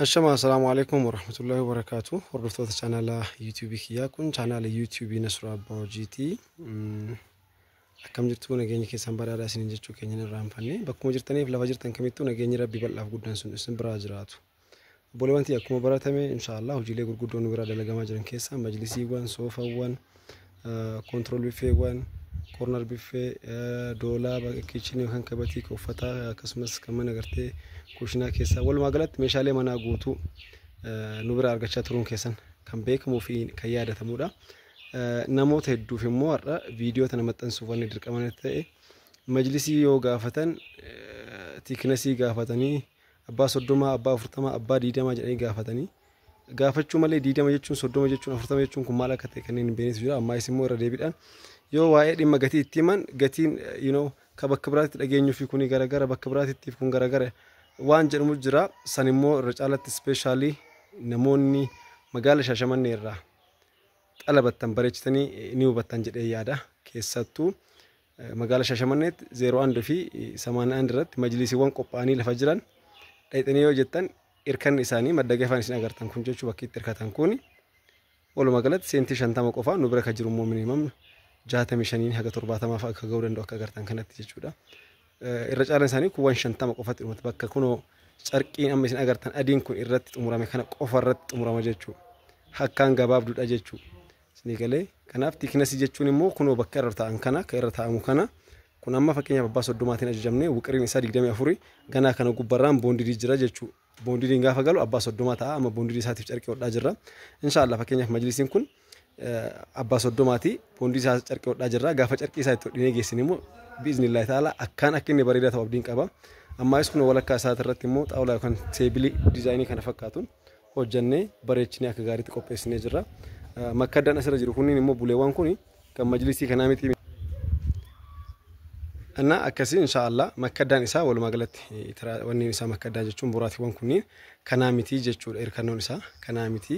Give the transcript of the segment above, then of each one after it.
Assalamu alaikum warahmatullahi wabarakatuh. Hordoftoota chaanala YouTube kiyyaa kun chaanala YouTube Nasrul Abbaa Hojiiti. Akkam jirtu nageenya keessan badhaadhaa isin jechuu keenya irraa hanfanne bakkuma jirtaniif lafa jirtan kamittuu nageenyi Rabbi bal'aaf guddaan sun isin biraa jiraatu. Obboleewwanti akkuma baratame inshallah hojiilee gurguddoon nu biraa dalagamaa jiran keessaa majlisiiwwan, soofawwan, control biffeewwan, corner biffee, doolaba, kitchen yookaan kabatii uffata akkasumas kan mana gartee kuushinaa keessaa walumaa galatti meeshaalee manaa guutuu nu biraa argachaa turuun keessan kan beekamuu fi kan yaadatamudha. Namoota hedduuf immoo har'a viidiyoo tana maxxansuuf wanni dirqaman ta'e majlisii yoo gaafatan tiiknesii gaafatanii abbaa 30 abbaa 40 abbaa 20 jedhanii gaafatanii gaafachuu malee 20 jechuun 30 jechuun 40 jechuun kun maal akka ta'e kanneen hin beeknetu jira. Amma isimmoo irra deebiidhaan yoo waa'ee dhimma gatii itti himan gatiin ka bakka biraatti dhageenyuu fi kuni garagara bakka biraatti kun garagara waan jedhamu jira. San immoo irra caalatti speeshaalii namoonni magaala Shaashamannee irraa xalabattan bareechitanii ni hubattan jedhee yaada. Keessattuu magaala Shaashamanneetti 01 fi 81 irratti majlisiiwwan qophaa'anii lafa jiran dhayxanii yoo jettan irkanni isaanii madda gafaan isin agartan kun jechuu bakki itti hirkatan kun walumaa galatti seentii 50 qofaa nu bira ka jiru immoo minimum 65 haga 70 fa'aa akka ga'uu danda'u akka agartan kanatti jechuudha. Irra caalaan isaanii kuwwan 50 qofatti dhumate bakka kunoo carqiin amma isin agartan adiin kun irratti xumurame kana qofa irratti xumurama jechuu hakkaan gabaabduudha jechuu isin galee. Kanaaf tiiknesii jechuun immoo kunoo bakka irra taa'an kana ka irra taa'amu kana kun amma fakkeenyaaf abbaa 30tiin ajajamne wuqiriin isaa 24 ganaa kana gubbarraan boondidii jira jechuu. Boondidiin gaafa galu abbaa 30 ta'a amma boondidii isaatiif carqii hodhaa jirra. Inshallah fakkeenyaaf majlisiin kun abbaa 30ti boondidii isaa carqii hodhaa jirra. Gaafa carqii isaa itti hodhinee geessin immoo biiznillaahi ta'ala akkaan akka inni bareedaa ta'u abdiin qaba. Amma kun walakkaa isaati irratti immoo xaawulaa yookaan teebilii diizaayinii kana fakkaatuun hojjannee bareechinee akka gaariitti qopheessinee jirra. Makkaddaan asirra jiru kunniin immoo buleewwan kun kan majlisii kanaa miti. Anna akkasii inshallah makkaddaan isaa walumaa galatti wanni isaa makkaddaan jechuun buraatiiwwan kunniin kanaa miti jechuudha. Irkannoon isaa kanaa miti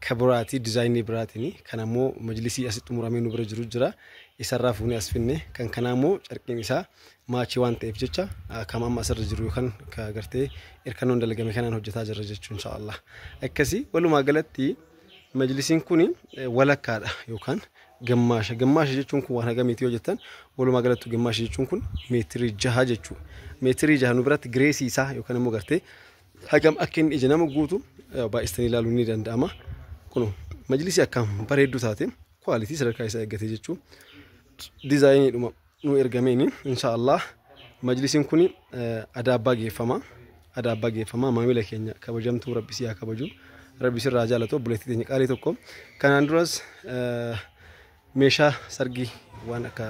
ka buraatii diizaayinii biraatiin kan ammoo majlisii asitti xumuramee nu bira jiru jira. Isarraa fuunee as finne kan kanaa immoo carqiin isaa maachii waan ta'eef jecha kan amma asirra jiru yookaan ka gartee irkannoon dalagame kanaan hojjetaa jirra jechuun inshallah. Akkasii walumaa galatti majlisiin kun walakkaadha yookaan gammaasha jechuun kun waan hagamiiti yoo jettan walumaa galatti gammaasha jechuun kun meetirii 6 jechuudha. Meetirii 6 nu biratti gireesii isaa yookaan immoo gartee hagam akka inni ija nama guutu baay'istanii ilaaluun ni danda'ama. Kun majlisii akkam bareedduu taate kwaalitii sadarkaa isaa eeggate jechuudha. Diizaayiniidhuma nu ergameen inshallah majlisiin kun adaabbaa geeffama maamila keenya kabajamtuu rabbisii haa kabaju. Rabbi sirraa jaalatu buleetti teenya qaalii tokko kanaan duras meeshaa sargii waan akka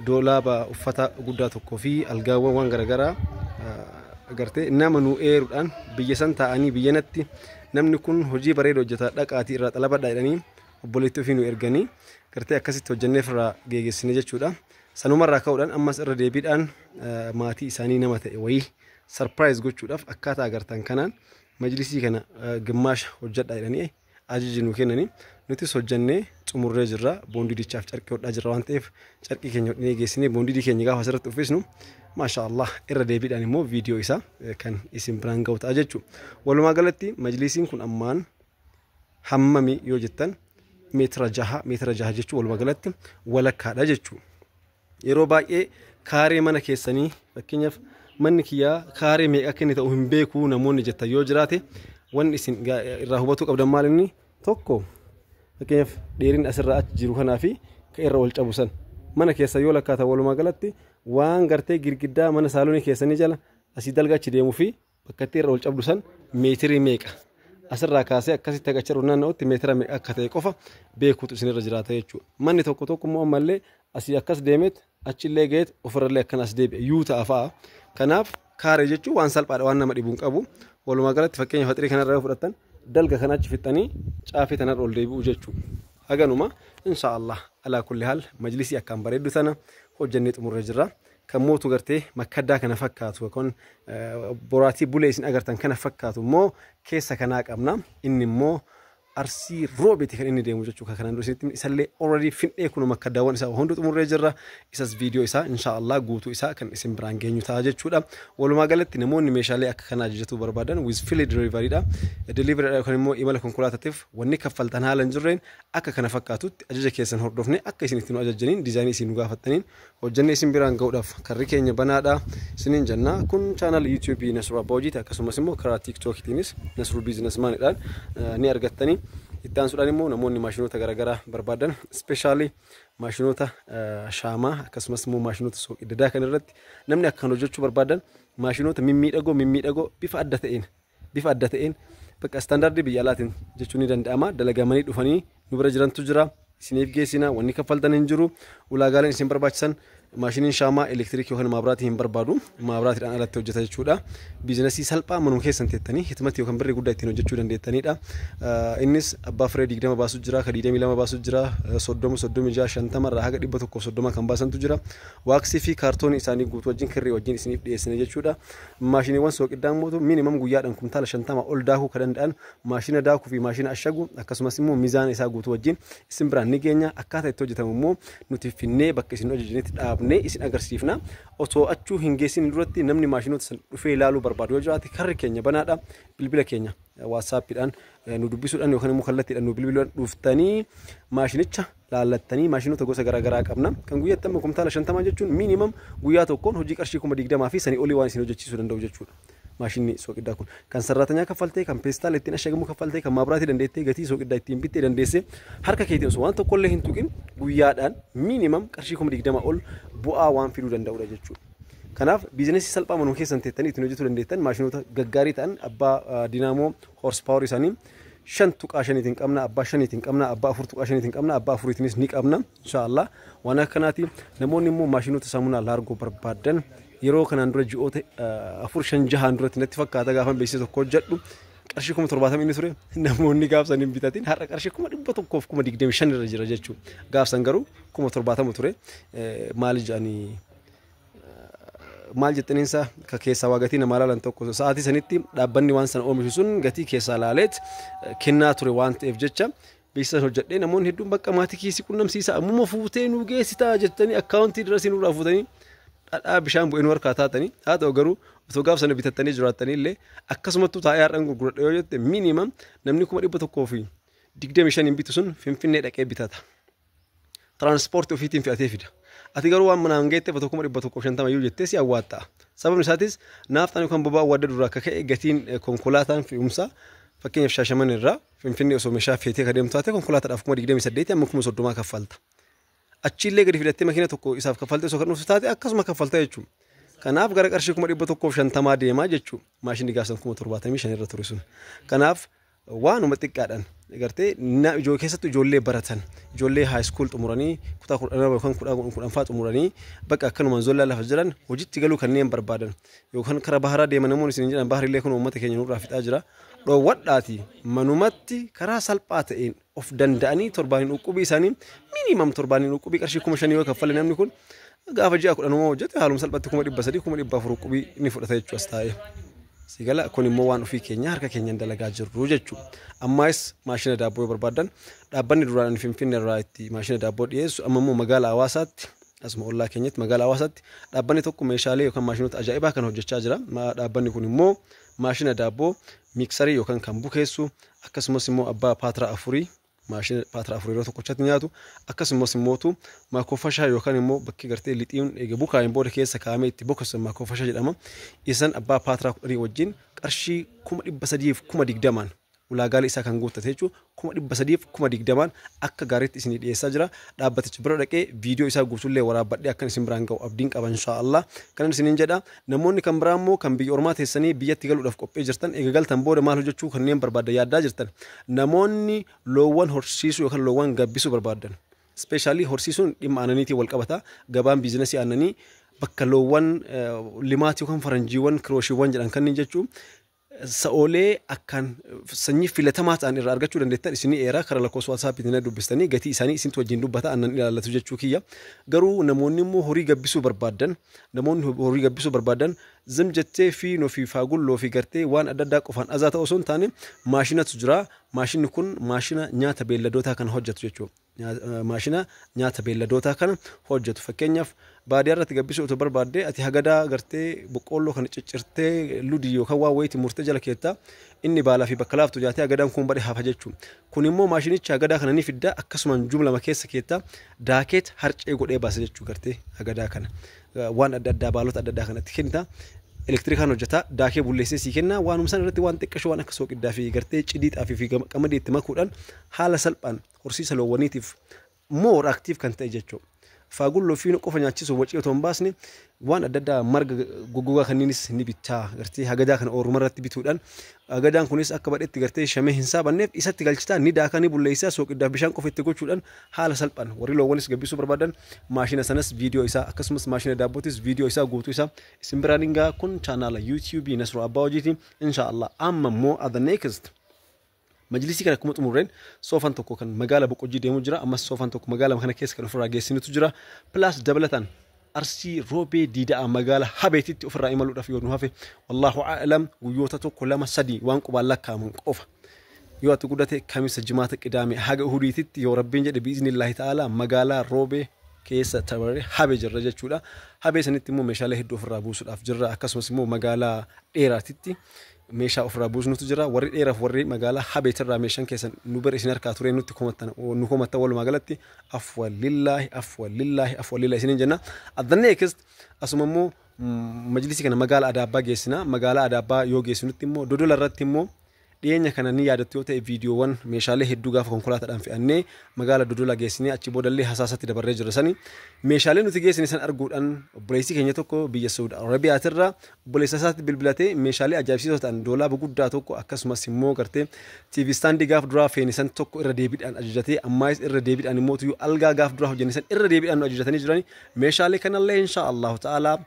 doolaaba uffata guddaa tokkoo fi algaawwan waan garagaraa agartee nama nu eeruudhaan biyya san taa'anii biyyanatti namni kun hojii bareeda hojjeta dhaqaatii irraa xalabadhaa jedhanii obboleetti ofii nu erganii gartee akkasitti hojjanneef irraa geeggeessine jechuudha. Sanumarraa ka'uudhaan ammas irra deebiidhaan maatii isaanii nama ta'e wayii sarpiraayiz gochuudhaaf akkaataa agartan kanaan majlisii kana gammaasha hojjedhaa jedhanii ajaja nu kennanii nutis hojjannee xumurree jirra. Boondidichaaf carqii hodhaa jirra waan ta'eef carqii keenya hodhinee geessinee boondidii keenya gaafa asirratti uffisnu maashaallah irra deebiidhaan immoo viidiyoo isaa kan isin biraan ga'u ta'a jechuudha. Walumaa galatti majlisiin kun ammaan hammami yoo jettan meetira 6 jechuun walumaa galatti walakkaadha jechuudha. Yeroo baay'ee kaaree mana keessanii fakkeenyaaf manni kiyyaa kaaree meeqa akka inni ta'u hin beeku namoonni jettan yoo jiraate wanni isin irraa hubatuu qabdan maal inni tokko fakkeenyaaf dheeriin asirraa achi jiru kanaa fi ka irra wal cabu san mana keessa yoo lakkaatan walumaa galatti waan gartee girgiddaa mana saaloonii keessanii jala asii dalgachi deemuu fi bakka itti irra wal cabdu san meetirii meeqa asirraa kaasee akkasitti haqacharu naanna'utti meetira meeqa akka ta'e qofa beekuutu isinirra jiraata jechuudha. Manni tokko immoo ammallee asii akkas deemeet achillee ga'eet ofirrallee akkan as deebi'e yuu ta'a fa'a. Kanaaf kaaree jechuun waan salphaadha waan nama dhibuun qabu. Walumaa galatti fakkeenya faxirii kanarraa yoo fudhattan dalga kana achi fixanii caafii tanarra ol deebi'u jechuudha. Haganuma inshallah alaa kulli haal majlisii akkaan bareeddu sana hojjannee xumurree jirra. Kan mootu gartee makkaddaa kana fakkaatu yookaan boraatii bulee isin agartan kana fakkaatu immoo keessa kanaa qabna. Inni immoo Arsii Roobeti kan inni deemu jechuudha kanaan dura isinitti isallee already fin'ee kun makka daawwan isaa hundi xumurree jirra isas viidiyoo isaa inshallah guutuu isaa kan isin biraan geenyu ta'a jechuudha walumaa galatti namoonni meeshaalee akka kana ajajatu barbaadan with free delivery dha delivery dha kan immoo imala konkolaataatiif wanni kaffaltan haala hin jirreen akka kana fakkaatutti ajaja keessan hordofne akka isin ittiin ajajjaniin diizaayinii isin gaafattaniin hojjannee isin biraan ga'uudhaaf karri keenya banaadha isiniin jenna kun channel YouTube Nasru Abbaa akkasumas immoo karaa TikTok tiinis Nasru Businessman dhaan ni argattanii ittaan sudhaan immoo namoonni maashinoota garaagaraa barbaadan especially maashinoota shaamaa akkasumas immoo maashinoota suuqii dadaa kan irratti namni akkan hojjechuu barbaadan maashinoota mimmiidhagoo bifa adda ta'een bakka standardii biyya alaatiin jechuun ni danda'ama dalagamanii dhufanii nu bira jirantu jira isiniif geessina wanni kaffaltan hin jiru ulaagaaleen isin barbaachisan maashiniin shaamaa elektirikii yookaan maabraatii hin barbaadu maabraatiidhaan alatti hojjeta jechuudha biizinasii salphaa manuma keessan teettanii hikmatti yookaan birrii guddaa ittiin hojjechuu dandeettanidha innis abbaa firee 20 baasuu jira ka 22 baasuu jira 30 36 50 irraa haga 130 kan baasantu jira waaksii fi kaartoonii isaanii guutuu wajjin kirrii wajjin isiniif dhiyeessine jechuudha maashiniiwwan sooqiddaan mootu minimum guyyaadhaan kumtaala 50 ol daakuu kan danda'an maashina daakuu fi maashina ashagu akkasumas immoo miizaan isaa guutuu wajjin isin biraan ni geenya akkaataa itti hojjetamu immoo nuti finnee bakka isin hojjetanitti dhaabnee isin agarsiifna otoo achuu hin geessin duratti namni maashinoota san dhufee ilaaluu barbaadu yoo jiraate karri keenya banaadha bilbila keenya WhatsAppidhaan nu dubbisuudhaan yookaan immoo kallattiidhaan nu bilbiluudhaan dhuftanii maashinicha laallattanii maashinoota gosa garaagaraa qabna kan guyyaatti amma kumtaala 50 jechuun minimum guyyaa tokkoon hojii qarshii 20 fi sanii olii waan isin hojjechiisuu danda'u jechuudha maashinni sooqiddaa kun kan sarratanyaa kaffaltee kan peestaal ittiin ashagamu kaffaltee kan maabraatii dandeettee gatii sooqiddaa ittiin bittee dandeesse harka keetiin osoo waan tokkollee hin tuqin guyyaadhaan minimum qarshii 20 ol bu'aa waan fiduu danda'udha jechuudha. Kanaaf biizinasii salphaa manuma keessan teettanii ittiin hojjetuu dandeettan maashinoota gaggaarii ta'an abbaa dinaamoo horse power isaanii 5 tuqaa 5 qabna abbaa 5 qabna abbaa 4 tuqaa 5 qabna abbaa 4 ni qabna inshallah waan akkanaati namoonni immoo maashinoota saamunaa laargoo barbaadan yeroo kanaan dura ji'oota 4-5 duratti natti fakkaata gaafan beeksisa tokko hojjedhu qarshii 70 inni ture namoonni gaafsan hin bitatin har'a qarshii 125 irra jira jechuudha gaafsan garuu 70 ture maal jedhanii maal jettaniinsa ka keessaa waa gatii nama laalan tokko sa'aatii sanitti dhaabbanni waan sana oomishu sun gatii keessaa laaleet kennaa ture waan ta'eef jecha beeksisa hojjedhee namoonni hedduun bakka maatii kiisii qunnamsiisa ammuma fuutee nu geessitaa jettanii akkaawuntii dirasii nurraa fuutanii dhadhaa bishaan bu'ee nu harkaa taatanii haa ta'u garuu osoo gaaf sana bitattanii jiraattanii illee akkasumattuu taa'ee har'aan gurguradha yoo jette minimum namni 125 hin bitu sun Finfinnee dhaqee bitata transport ofiitiin fe'atee fida ati garuu waan manaan geette 150 iyyuu jettee si awwaatta sababni isaatis naaftaan yookaan boba'aa wadda duraa akka ka'e gatiin konkolaataan fe'umsaa fakkeenyaaf Shaashaman irraa Finfinnee osoo meeshaa feetee ka deemtu taate konkolaataadhaaf 28 amma 30 kaffalta achillee gadi fidattee makiina tokko isaaf kaffaltee osoo kan dhuftu taate akkasuma kaffalta jechuudha. Kanaaf gara qarshii 150 deemaa jechuudha. Maashinni gaafsan 75 irra ture sun. Kanaaf waanuma xiqqaadhaan gartee ijoo keessatti ijoollee baratan ijoollee high school xumuranii kutaa 10 yookaan 10 xumuranii bakka akkanuma zollaa lafa jiran hojiitti galuu kanneen barbaadan yookaan karaa baharaa deeman namoonni isin jedhan baharillee kun uummata keenya nurraa fixaa jira. Dhoowwadhaati manumatti karaa salphaa ta'een of danda'anii torbaaniin uqubii isaanii minimum torbaaniin uqubii qarshii 5,000 yoo kaffale namni kun gaafa ji'a 10 hojjete haaluma salphatti 300 400 uqubii ni fudhata jechuudha as taa'ee. Sigala kun immoo waan ofii keenya harka keenyaan dalagaa jirru jechuudha. Ammaas maashina daabboo barbaadan dhaabbanni duraan Finfinnee irraa itti maashina daabboo dhiyeessu amma immoo magaalaa Hawaasaatti asuma ollaa keenyatti magaalaa Hawaasaatti dhaabbanni tokko meeshaalee yookaan maashinoota ajaa'ibaa kan hojjechaa jira. Dhaabbanni kun immoo maashina daabboo miksarii yookaan kan bukeessu akkasumas immoo abbaa paatira afurii maashina paatira afurii yeroo tokkochatti nyaatu akkasumas immoo maakofashaa yookaan immoo bakki gartee lixiin eega bukaa'een booda keessa kaa'amee itti bokeessu maakofashaa jedhama. Isan abbaa paatira 10 wajjin qarshii 320 ulaagaalee isaa kan guuttate jechuudha 320 akka gaariitti isin dhiyeessaa jira. Dhaabbatichi bira dhaqee viidiyoo isaa guutuullee waraabadhee akka isin biraan ga'u abdiin qaba inshallah. Kanan isiniin jedha namoonni kan biraa immoo kan biyya ormaa teessanii biyyatti galuudhaaf qophii jirtan eega galtan booda maal hojjechuu kanneen barbaadan yaaddaa jirtan namoonni loowwan horsiisuu yookaan loowwan gabbisuu barbaadan especially horsiisuun dhimma aannaniitiin wal qabata gabaan biizinasii aannanii bakka loowwan limaatii yookaan faranjiiwwan kirooshiiwwan jedhan kanneen jechuun sa'oolee akkaan sanyii filatamaa ta'an irraa argachuu dandeettan isinii eeraa karaa lakkoofsa WhatsApp-tiin dubbistanii gatii isaanii isintu wajjin dubbata annan ilaallatu jechuu kiyya. Garuu namoonni immoo horii gabbisuu barbaadan zim jettee fi noofi faagulloo fi gartee waan adda addaa qofaan azaa ta'u osoo hin taane maashinatu jira. Maashinni kun maashina nyaata beelladootaa kan hojjetu jechuudha. Maashina nyaata beelladootaa kana hojjetu. Fakkeenyaaf baadiyyaa irratti gabbisuu otoo barbaadde ati hagadaa gartee boqqoolloo kana ciccirtee ludii yookaan waa wayiitii murtee jala keettaa inni baalaa fi bakka laaftu jaatee hagadaan kun badhe hafa jechuudha. Kun immoo maashinichi hagadaa kana ni fidda akkasumaan jumlama keessa keettaa daakeet harcee godhee baasa jechuudha gartee hagadaa kana waan adda addaa baalota adda addaa kanatti kennita. Elektirikaan hojjeta daakee bulleessee sii kenna waan humsan irratti waan xiqqashoo waan akka sooqiddaa fi gartee cidii xaafii fi qamadii itti makuudhaan haala salphaan horsiisa loowwaniitiif more active kan ta'e jechuudha. Faagulloo fi qofa nyaachisuu wacii otoo hin baasne waan adda addaa marga goggogaa kanniinis ni bittaa gartee hagadaa kana ooruma irratti bituudhaan hagadaan kunis akka badhetti gartee shamee hin saabanneef isatti galchitaa ni daakaa ni bulleessaa sooqiddaa bishaan qofa itti gochuudhaan haala salphaan warri loowwanis gabbisuu barbaadan maashina sanas viidiyoo isaa akkasumas maashina daabbootis viidiyoo isaa guutuu isaa isin biraan hingaa kun chaanaala YouTube Nasruu Abbaa Hojiiti inshaAllah amma immoo at the next majlisii kana akkuma xumurreen soofan tokko kan magaala Boqojjii deemu jira ammas soofan tokko magaala kana keessa kan ofirraa geessinutu jira plus dabalataan Arsii Roobee Diidaa magaala Habeetitti ofirraa imaluudhaaf yoo nu hafe wallahu a'lam guyyoota tokko lama sadii waan qubaan lakkaaman qofa yoo ati guddate kamisa jimaata qidaame haga uhuriititti yoo rabbiin jedhe biiznillaahi ta'ala magaala Roobee keessa tabaree Habee jirra jechuudha. Habee sanitti immoo meeshaalee hedduu ofirraa buusuudhaaf jirra akkasumas immoo magaala dheeraatitti meeshaa ofirraa buusnutu jira warri dheeraaf warri magaalaa Habeetirraa meeshaan keessan nu bar isin harkaa ture nutti nu komattan walumaa galatti afwalillaahi isiniin jenna. At the next asuma immoo majlisii kana magaala Adaabbaa geessina. Magaala Adaabbaa yoo geessinutti immoo Dodola irratti immoo dhiyeenya kana ni yaadattu yoo ta'e viidiyoowwan meeshaalee hedduu gaafa konkolaataadhaan fe'annee magaala Dodola geessinee achi boodallee hasaasatti dabarree jirra sani meeshaalee nuti geessine san arguudhaan obboleessi keenya tokko biyya Saudi Arabiyaatirraa obboleessa isaatti bilbilatee meeshaalee ajaa'ibsiisoo ta'an doolaaba guddaa tokko akkasumas immoo gartee TV standii gaaf duraa feenisan tokko irra deebiidhaan ajajatee ammaayis irra deebiidhaan immoo tuyyu algaa gaaf duraa hojjennisan irra deebiidhaan nu ajajatanii jirani meeshaalee kanallee inshaallahu ta'ala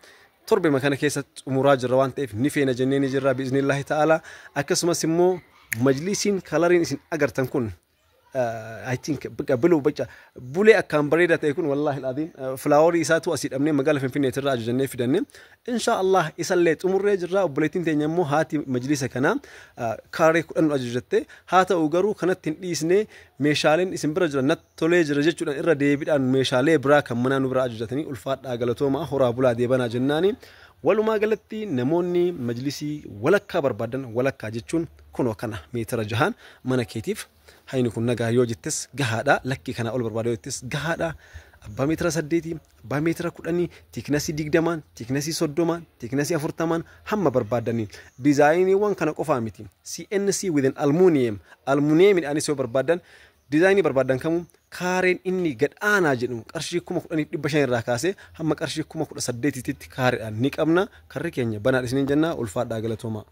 torbe makana keessa xumuraa jirra waan ta'eef ni feena jennee ni jirra biiznillaahi ta'ala akkasumas immoo majlisiin kalariin isin agartan kun I think bilu bacha bulee akkaan bareeda ta'e kun wallahi alazim flaaworii isaatu asii dhabnee magaala Finfinneetirraa ajajannee fidannee inshaallah isallee xumurree jirra obboleettiin teenya immoo haati majlisa kana kaaree 10 ajajatte haa ta'u garuu kanatti hin dhiisne meeshaaleen isin bira jira natti tolee jira jechuudhaan irra deebiidhaan meeshaalee biraa kan manaa nu bira ajajatanii ulfaadhaa galatooma horaa bulaa deebanaa jennaani walumaa galatti namoonni majlisii walakkaa barbaadan walakkaa jechuun kunoo kana meetira 6 mana keetiif hayni kun nagaa yoo jettes gahaadha lakki kana ol barbaadoo jettes gahaadha abbaa meetira 8 abbaa meetira 10 tiknasii 20 tiknasii 30 tiknasii 40 hamma barbaadanii dizaayiniiwwan kana qofaa miti CNC with an aluminium anis yoo barbaadan dizaayinii barbaadan kamu kaareen inni gadhaanaa jedhamu qarshii 10,500 irraa kaasee hamma qarshii 18,000 tti kaareedhaan ni qabna karri keenya banaa isiniin jenna ulfaadhaa galatooma.